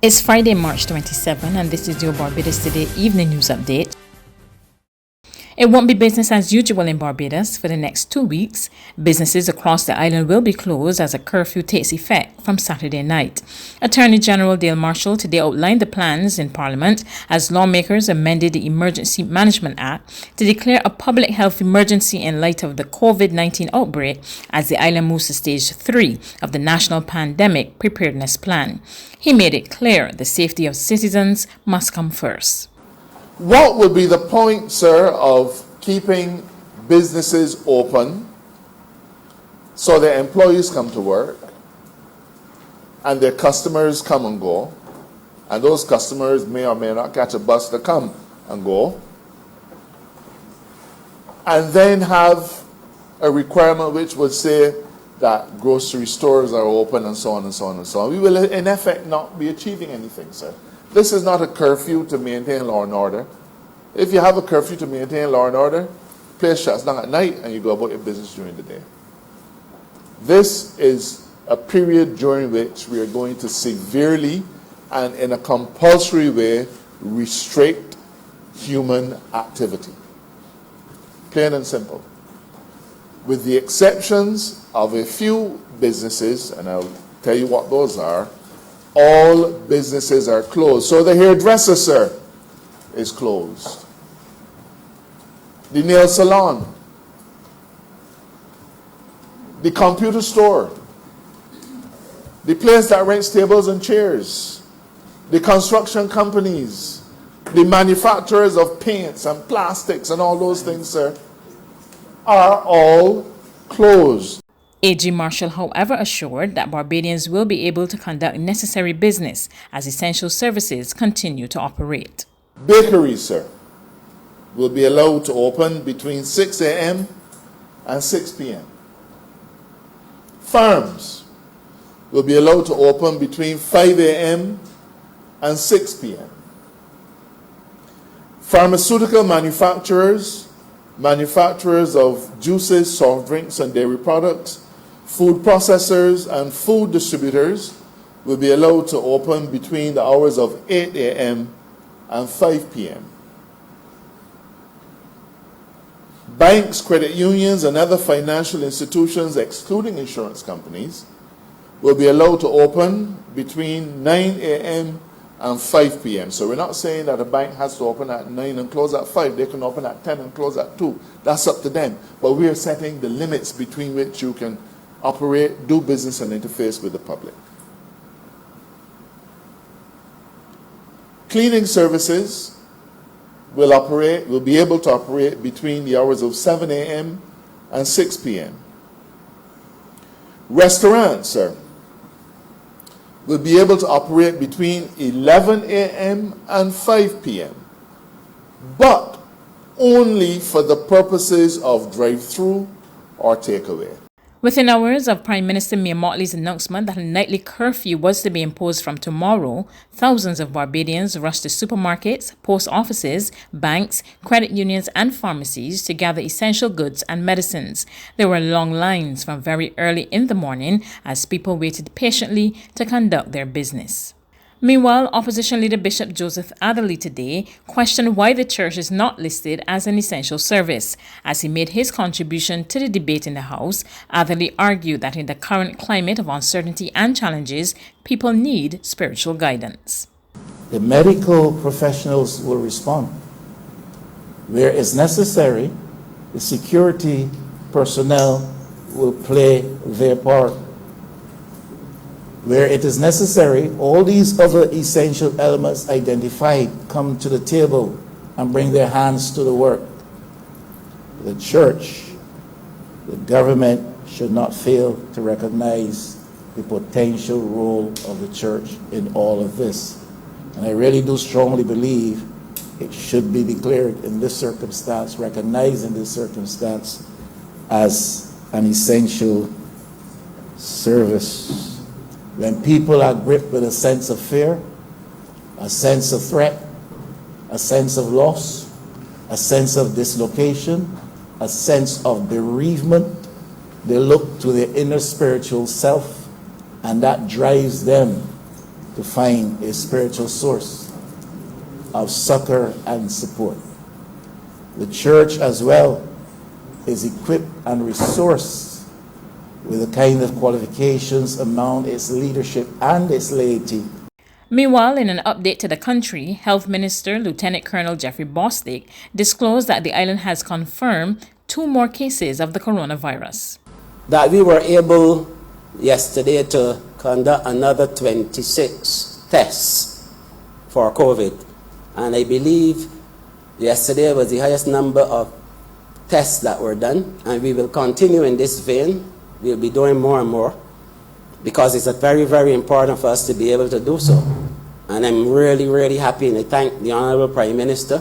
It's Friday, March 27, and this is your Barbados Today Evening News Update. It won't be business as usual in Barbados for the next 2 weeks. Businesses across the island will be closed as a curfew takes effect from Saturday night. Attorney General Dale Marshall today outlined the plans in Parliament as lawmakers amended the Emergency Management Act to declare a public health emergency in light of the COVID-19 outbreak as the island moves to stage 3 of the National Pandemic Preparedness Plan. He made it clear the safety of citizens must come first. What would be the point, sir, of keeping businesses open so their employees come to work and their customers come and go, and those customers may or may not catch a bus to come and go, and then have a requirement which would say that grocery stores are open and so on and so on and so on? We will in effect not be achieving anything, sir. This is not a curfew to maintain law and order. If you have a curfew to maintain law and order, place shuts down at night and you go about your business during the day. This is a period during which we are going to severely and in a compulsory way restrict human activity. Plain and simple. With the exceptions of a few businesses, and I'll tell you what those are, all businesses are closed. So the hairdresser, sir, is closed. The nail salon, the computer store, the place that rents tables and chairs, the construction companies, the manufacturers of paints and plastics and all those things, sir, are all closed. AG Marshall, however, assured that Barbadians will be able to conduct necessary business as essential services continue to operate. Bakeries, sir, will be allowed to open between 6 a.m. and 6 p.m. Farms will be allowed to open between 5 a.m. and 6 p.m. Pharmaceutical manufacturers, manufacturers of juices, soft drinks, and dairy products, food processors, and food distributors will be allowed to open between the hours of 8 a.m. and 5 p.m. Banks, credit unions, and other financial institutions, excluding insurance companies, will be allowed to open between 9 a.m. and 5 p.m. So we're not saying that a bank has to open at 9 and close at 5. They can open at 10 and close at 2. That's up to them. But we are setting the limits between which you can operate, do business, and interface with the public. Cleaning services will be able to operate between the hours of 7 a.m. and 6 p.m. Restaurants, sir, will be able to operate between 11 a.m. and 5 p.m., but only for the purposes of drive-through or takeaway. Within hours of Prime Minister Mia Mottley's announcement that a nightly curfew was to be imposed from tomorrow, thousands of Barbadians rushed to supermarkets, post offices, banks, credit unions, and pharmacies to gather essential goods and medicines. There were long lines from very early in the morning as people waited patiently to conduct their business. Meanwhile, Opposition Leader Bishop Joseph Adderley today questioned why the church is not listed as an essential service. As he made his contribution to the debate in the House, Adderley argued that in the current climate of uncertainty and challenges, people need spiritual guidance. The medical professionals will respond. Where it's necessary, the security personnel will play their part. Where it is necessary, all these other essential elements identified come to the table and bring their hands to the work. The church, the government should not fail to recognize the potential role of the church in all of this. And I really do strongly believe it should be declared in this circumstance, recognized in this circumstance as an essential service. When people are gripped with a sense of fear, a sense of threat, a sense of loss, a sense of dislocation, a sense of bereavement, they look to their inner spiritual self, and that drives them to find a spiritual source of succor and support. The church as well is equipped and resourced with the kind of qualifications among its leadership and its laity. Meanwhile, in an update to the country, Health Minister Lieutenant Colonel Jeffrey Bostic disclosed that the island has confirmed 2 more cases of the coronavirus. That we were able yesterday to conduct another 26 tests for COVID. And I believe yesterday was the highest number of tests that were done, and we will continue in this vein. We'll be doing more and more because it's very, very important for us to be able to do so. And I'm really, really happy, and I thank the Honorable Prime Minister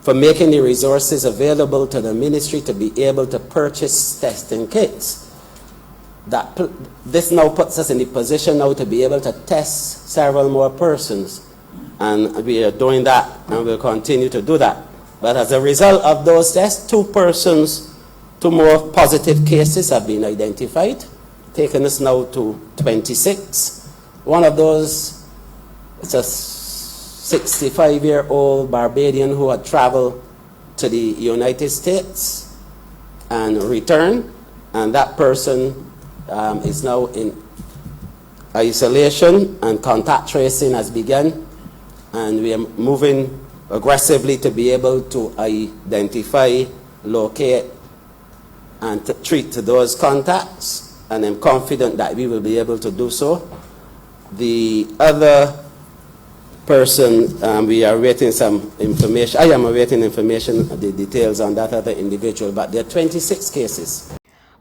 for making the resources available to the ministry to be able to purchase testing kits. This now puts us in the position now to be able to test several more persons. And we are doing that, and we'll continue to do that. But as a result of those tests, 2 more positive cases have been identified, taking us now to 26. One of those is a 65-year-old Barbadian who had traveled to the United States and returned, and that person is now in isolation, and contact tracing has begun, and we are moving aggressively to be able to identify, locate, and to treat those contacts, and I'm confident that we will be able to do so. The other person, we are awaiting some information. I am awaiting information, the details on that other individual, but there are 26 cases.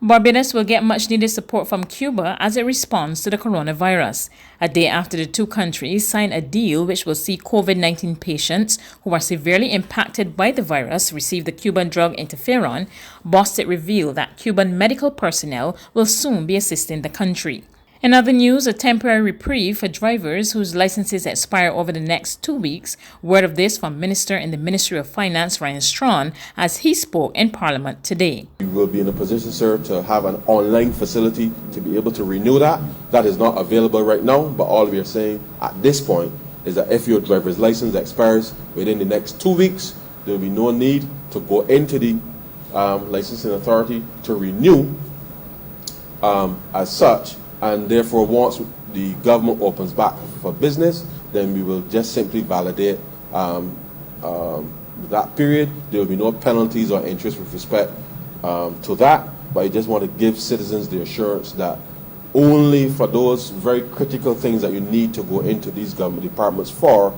Barbados will get much-needed support from Cuba as it responds to the coronavirus. A day after the 2 countries signed a deal which will see COVID-19 patients who are severely impacted by the virus receive the Cuban drug interferon, Bostic revealed that Cuban medical personnel will soon be assisting the country. In other news, a temporary reprieve for drivers whose licenses expire over the next 2 weeks. Word of this from Minister in the Ministry of Finance, Ryan Strawn, as he spoke in Parliament today. We will be in a position, sir, to have an online facility to be able to renew that. That is not available right now, but all we are saying at this point is that if your driver's license expires within the next 2 weeks, there will be no need to go into the licensing authority to renew as such. And therefore, once the government opens back for business, then we will just simply validate that period. There will be no penalties or interest with respect to that. But I just want to give citizens the assurance that only for those very critical things that you need to go into these government departments for,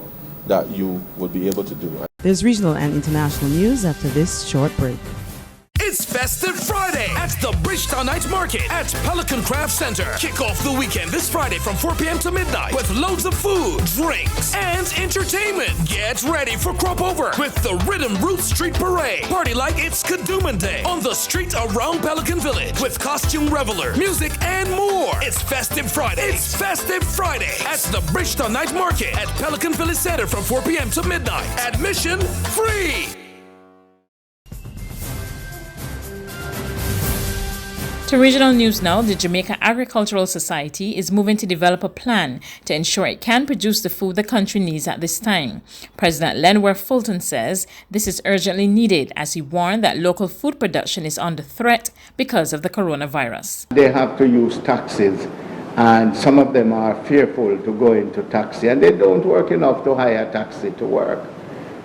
that you will be able to do. There's regional and international news after this short break. It's Festive Friday at the Bridgetown Night Market at Pelican Craft Center. Kick off the weekend this Friday from 4 p.m. to midnight with loads of food, drinks, and entertainment. Get ready for Crop Over with the Rhythm Roots Street Parade. Party like it's Kadooman Day on the street around Pelican Village with costume reveler, music, and more. It's Festive Friday. It's Festive Friday at the Bridgetown Night Market at Pelican Village Center from 4 p.m. to midnight. Admission free. To regional news now, the Jamaica Agricultural Society is moving to develop a plan to ensure it can produce the food the country needs at this time. President Lenworth Fulton says this is urgently needed as he warned that local food production is under threat because of the coronavirus. They have to use taxis, and some of them are fearful to go into taxi, and they don't work enough to hire a taxi to work.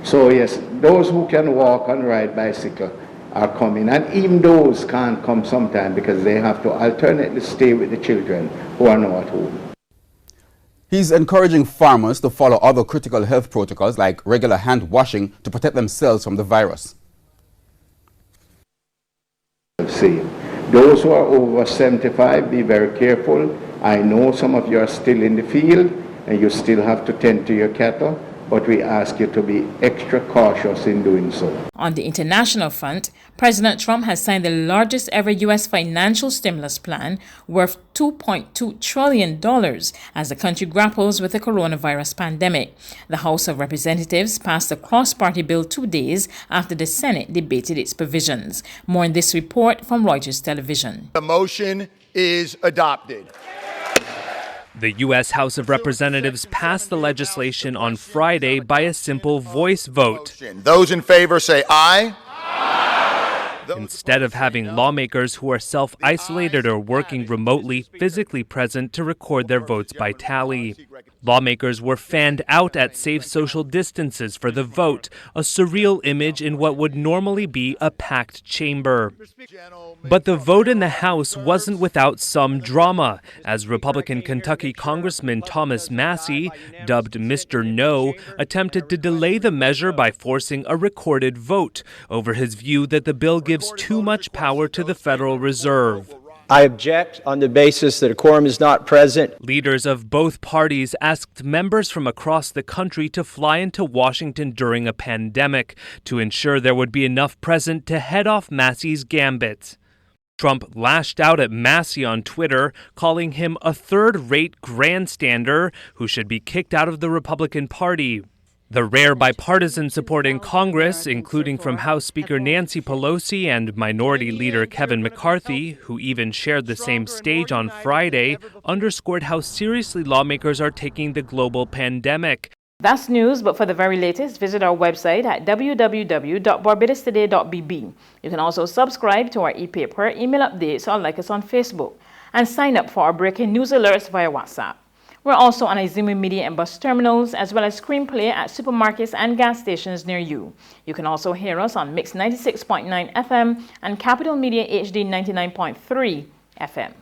So yes, those who can walk and ride bicycle are coming, and even those can't come sometime because they have to alternately stay with the children who are now at home. He's encouraging farmers to follow other critical health protocols like regular hand washing to protect themselves from the virus. Those who are over 75, be very careful. I know some of you are still in the field and you still have to tend to your cattle, but we ask you to be extra cautious in doing so. On the international front, President Trump has signed the largest ever U.S. financial stimulus plan worth $2.2 trillion as the country grapples with the coronavirus pandemic. The House of Representatives passed a cross-party bill 2 days after the Senate debated its provisions. More in this report from Reuters Television. The motion is adopted. The U.S. House of Representatives passed the legislation on Friday by a simple voice vote. Those in favor say aye. Instead of having lawmakers who are self-isolated or working remotely physically present to record their votes by tally. Lawmakers were fanned out at safe social distances for the vote, a surreal image in what would normally be a packed chamber. But the vote in the House wasn't without some drama, as Republican Kentucky Congressman Thomas Massie, dubbed Mr. No, attempted to delay the measure by forcing a recorded vote over his view that the bill gives too much power to the Federal Reserve. I object on the basis that a quorum is not present. Leaders of both parties asked members from across the country to fly into Washington during a pandemic to ensure there would be enough present to head off Massie's gambit. Trump lashed out at Massie on Twitter, calling him a third-rate grandstander who should be kicked out of the Republican Party. The rare bipartisan support in Congress, including from House Speaker Nancy Pelosi and Minority Leader Kevin McCarthy, who even shared the same stage on Friday, underscored how seriously lawmakers are taking the global pandemic. That's news, but for the very latest, visit our website at www.barbadostoday.bb. You can also subscribe to our e-paper, email updates, or like us on Facebook, and sign up for our breaking news alerts via WhatsApp. We're also on Izumi Media and bus terminals, as well as screenplay at supermarkets and gas stations near you. You can also hear us on Mix 96.9 FM and Capital Media HD 99.3 FM.